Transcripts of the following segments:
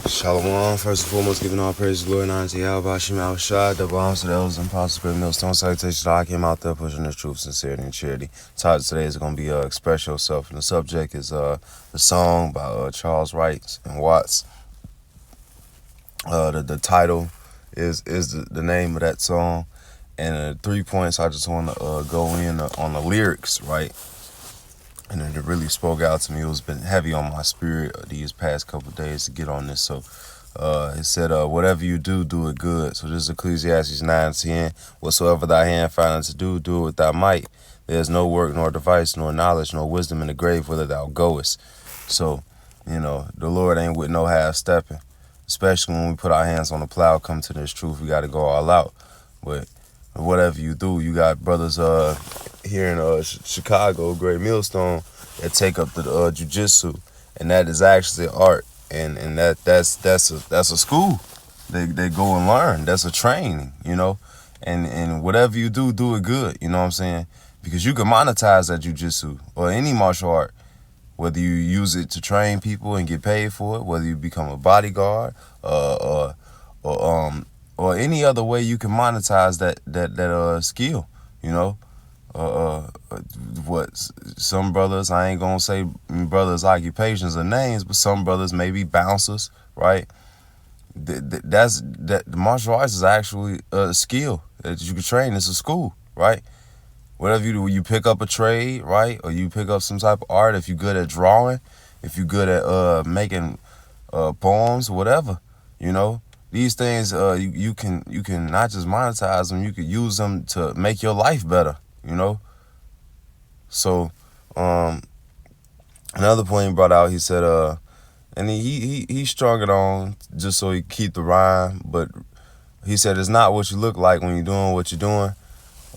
Shalom, first and foremost, giving all praise, glory, and honor to Yahweh, Shem, Al Shad, double honors to the elders and apostles, great millstone salutation. I came out there pushing the truth, sincerity, and charity. The title today is going to be Express Yourself, and the subject is the song by Charles Wright and Watts. The title is the name of that song, and 3 points I just want to go in on the lyrics, right? And it really spoke out to me. It was been heavy on my spirit these past couple of days to get on this. So it said, whatever you do, do it good. So this is Ecclesiastes 9:10. Whatsoever thy hand findeth to do, do it with thy might. There is no work, nor device, nor knowledge, nor wisdom in the grave whither thou goest. So, the Lord ain't with no half stepping. Especially when we put our hands on the plow, come to this truth, we got to go all out. But whatever you do, you got brothers here in Chicago, Great Millstone, that take up the jiu-jitsu, and that is actually art, and that's a school. They go and learn. That's a training, and whatever you do, do it good. You know what I'm saying? Because you can monetize that jiu-jitsu or any martial art, whether you use it to train people and get paid for it, whether you become a bodyguard, or any other way you can monetize that skill, what some brothers, I ain't gonna say brothers' occupations or names, but some brothers may be bouncers, right? The martial arts is actually a skill that you can train. It's a school, right? Whatever you do, you pick up a trade, right? Or you pick up some type of art. If you're good at drawing, if you're good at making poems, whatever, these things you can not just monetize them, you can use them to make your life better, So another point he brought out, he said, and he strung it on just so he keep the rhyme, but he said it's not what you look like when you're doing what you're doing,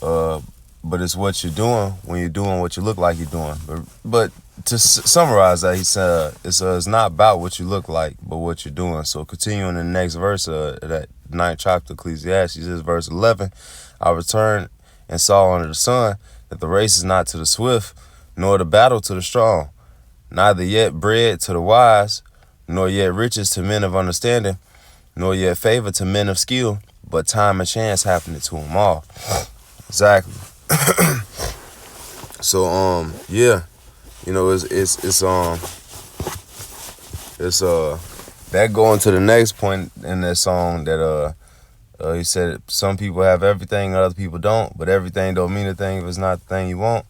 but it's what you're doing when you're doing what you look like you're doing. But to summarize that, he said it's not about what you look like, but what you're doing. So continuing in the next verse, that 9th chapter of Ecclesiastes, is verse 11. I returned and saw under the sun that the race is not to the swift, nor the battle to the strong, neither yet bread to the wise, nor yet riches to men of understanding, nor yet favor to men of skill, but time and chance happened to them all. Exactly. So yeah, it's that going to the next point in that song that he said some people have everything and other people don't, but everything don't mean a thing if it's not the thing you want.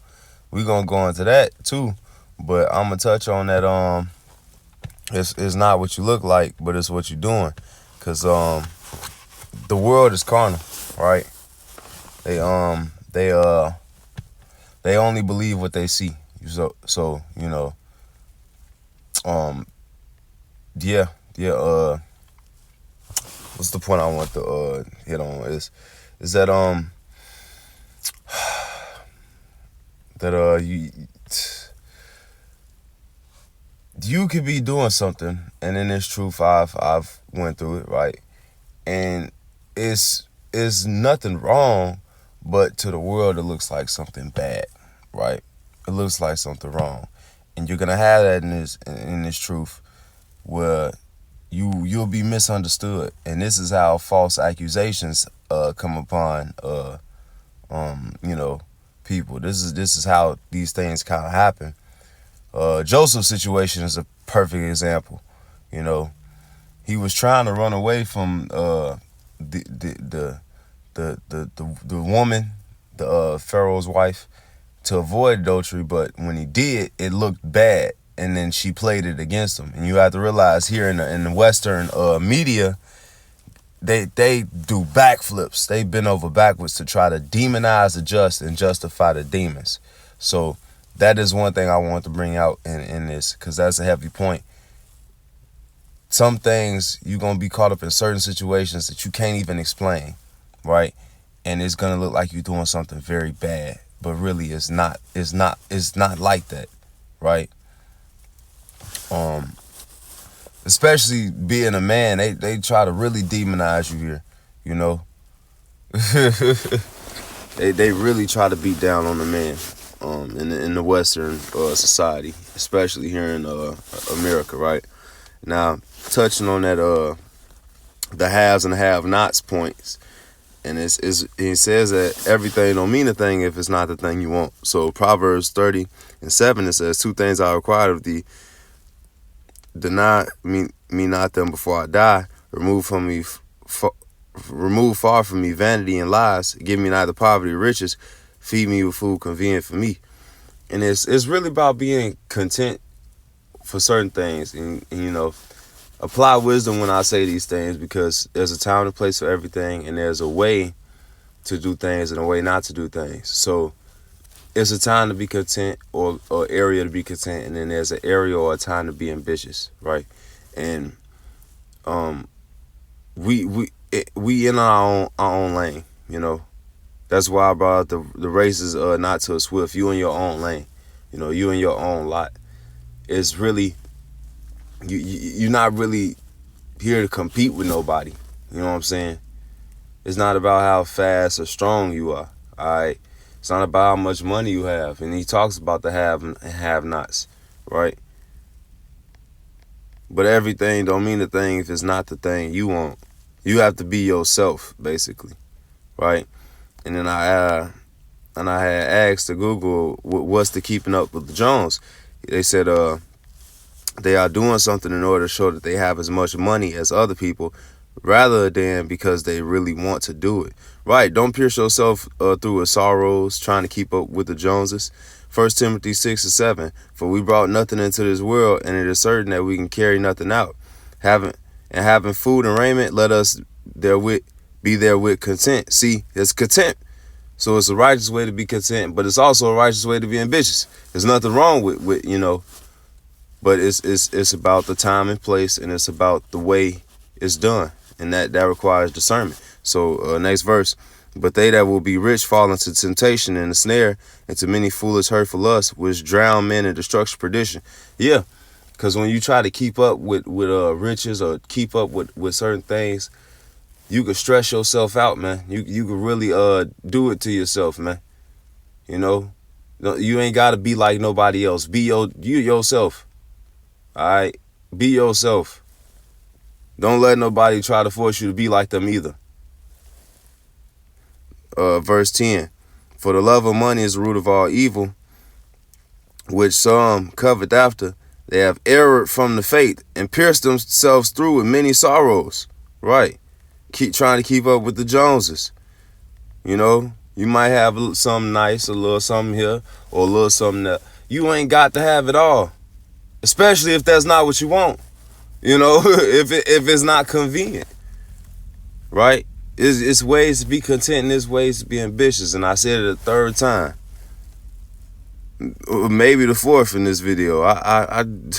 We gonna go into that too, but I'm gonna touch on that. It's not what you look like, but it's what you're doing, cause the world is carnal, right? They only believe what they see. So yeah. What's the point I want to hit on is that you could be doing something, and in this truth I've went through it, right? And it's nothing wrong, but to the world it looks like something bad, right? It looks like something wrong, and you're gonna have that in this truth where you'll be misunderstood, and this is how false accusations come upon people. This is how these things kind of happen. Joseph's situation is a perfect example. He was trying to run away from the woman, the Pharaoh's wife, to avoid adultery, but when he did, it looked bad, and then she played it against him. And you have to realize here in the Western media, they do backflips. They bend over backwards to try to demonize the just and justify the demons. So that is one thing I want to bring out in this, because that's a heavy point. Some things you're going to be caught up in certain situations that you can't even explain, right? And it's going to look like you're doing something very bad, but really it's not like that, right? Especially being a man, they try to really demonize you here, they really try to beat down on the man in the Western society, especially here in America, right? Now, touching on that, the haves and the have-nots points, and it says that everything don't mean a thing if it's not the thing you want. So Proverbs 30:7, it says, two things I require of thee, deny me not them before I die, remove far from me vanity and lies, give me neither poverty or riches, feed me with food convenient for me. And it's really about being content for certain things, and apply wisdom when I say these things, because there's a time and place for everything, and there's a way to do things and a way not to do things. So it's a time to be content, or area to be content, and then there's an area or a time to be ambitious, right? And we in our own lane, That's why I brought up the races not to a swift. You in your own lane, you in your own lot. It's really you're not really here to compete with nobody. You know what I'm saying? It's not about how fast or strong you are. All right. It's not about how much money you have. And he talks about the have and have-nots, right? But everything don't mean a thing if it's not the thing you want. You have to be yourself, basically, right? And then I had asked to Google what's the keeping up with the Jones. They said they are doing something in order to show that they have as much money as other people, rather than because they really want to do it. Right? Don't pierce yourself through with sorrows trying to keep up with the Joneses. 1 Timothy 6:7. For we brought nothing into this world, and it is certain that we can carry nothing out. Having food and raiment, let us be therewith content. See, it's content. So it's a righteous way to be content, but it's also a righteous way to be ambitious. There's nothing wrong with but it's about the time and place, and it's about the way it's done, and that requires discernment. So next verse. But they that will be rich fall into temptation and a snare, into many foolish hurtful lusts, which drown men in destruction, perdition. Yeah, because when you try to keep up with riches, or keep up with certain things, you could stress yourself out, man. You could really do it to yourself, man. You ain't got to be like nobody else. Be yourself. All right, be yourself. Don't let nobody try to force you to be like them either. Verse 10. For the love of money is the root of all evil, which some covet after. They have erred from the faith and pierced themselves through with many sorrows. Right. Keep trying to keep up with the Joneses. You might have something nice, a little something here, or a little something there. You ain't got to have it all. Especially if that's not what you want. If it's not convenient. Right? It's ways to be content, and there's ways to be ambitious. And I said it a third time. Maybe the fourth in this video. 1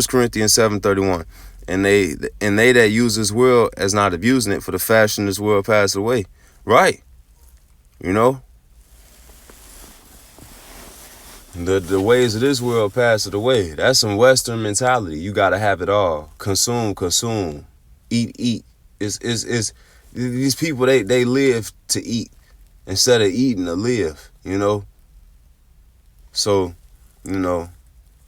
Corinthians 7:31. And they that use this world as not abusing it, for the fashion of this world passed away. Right. The ways of this world pass it away. That's some Western mentality. You gotta have it all. Consume, eat. It's these people, they live to eat instead of eating to live, So, and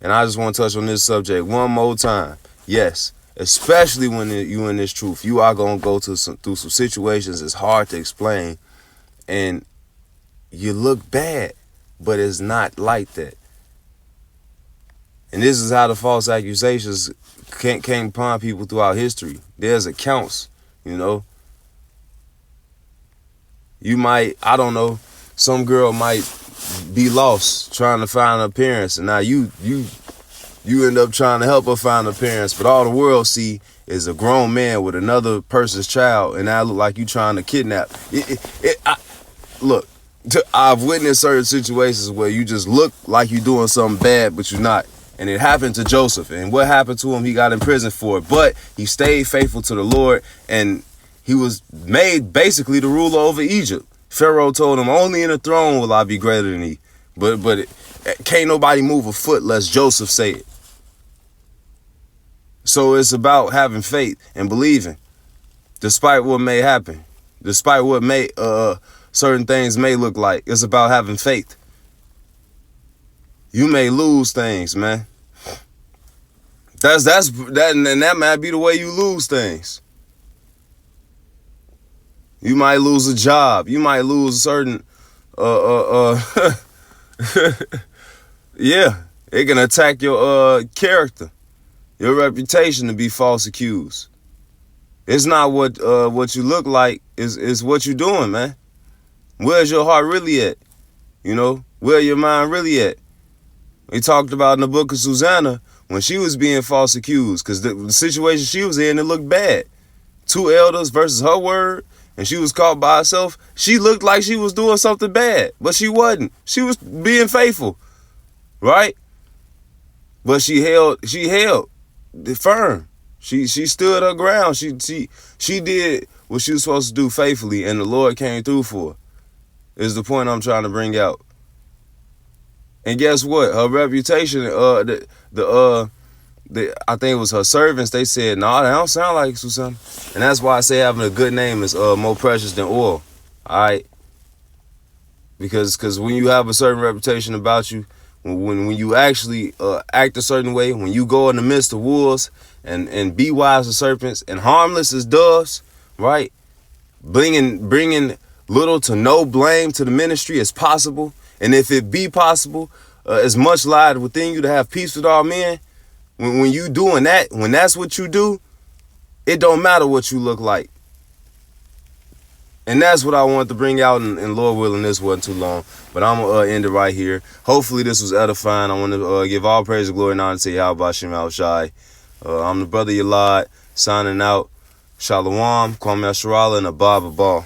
I just want to touch on this subject one more time. Yes, especially when you in this truth, you are gonna go through some situations it's hard to explain, and you look bad. But it's not like that. And this is how the false accusations came upon people throughout history. There's accounts, You might, I don't know, some girl might be lost trying to find her parents, and now you end up trying to help her find her parents, but all the world see is a grown man with another person's child, and now look like you trying to kidnap. Look. I've witnessed certain situations where you just look like you're doing something bad, but you're not. And it happened to Joseph. And what happened to him, he got in prison for it. But he stayed faithful to the Lord, and he was made basically the ruler over Egypt. Pharaoh told him, only in the throne will I be greater than he. But can't nobody move a foot lest Joseph say it. So it's about having faith and believing, despite what may happen, despite what may certain things may look like. It's about having faith. You may lose things, man. And that might be the way you lose things. You might lose a job. You might lose a certain yeah. It can attack your character, your reputation to be false accused. It's not what you look like, is what you're doing, man. Where's your heart really at? You know, where your mind really at? We talked about in the book of Susanna when she was being false accused, because the situation she was in, it looked bad. 2 elders versus her word, and she was caught by herself. She looked like she was doing something bad, but she wasn't. She was being faithful, right? But she held firm. She stood her ground. She did what she was supposed to do faithfully, and the Lord came through for her. Is the point I'm trying to bring out. And guess what? Her reputation, I think it was her servants, they said, no, that don't sound like Susanna. And that's why I say having a good name is more precious than oil. All right? Because when you have a certain reputation about you, when you actually act a certain way, when you go in the midst of wolves and be wise as serpents and harmless as doves, right? Bringing little to no blame to the ministry as possible. And if it be possible, as much lied within you to have peace with all men. When you doing that, when that's what you do, it don't matter what you look like. And that's what I wanted to bring out, and Lord willing, this wasn't too long. But I'm going to end it right here. Hopefully this was edifying. I want to give all praise and glory and honor to Yahweh Shem Al Shai. I'm the brother Yalad, signing out. Shalom, Kwame Asherala, and Abba Ball.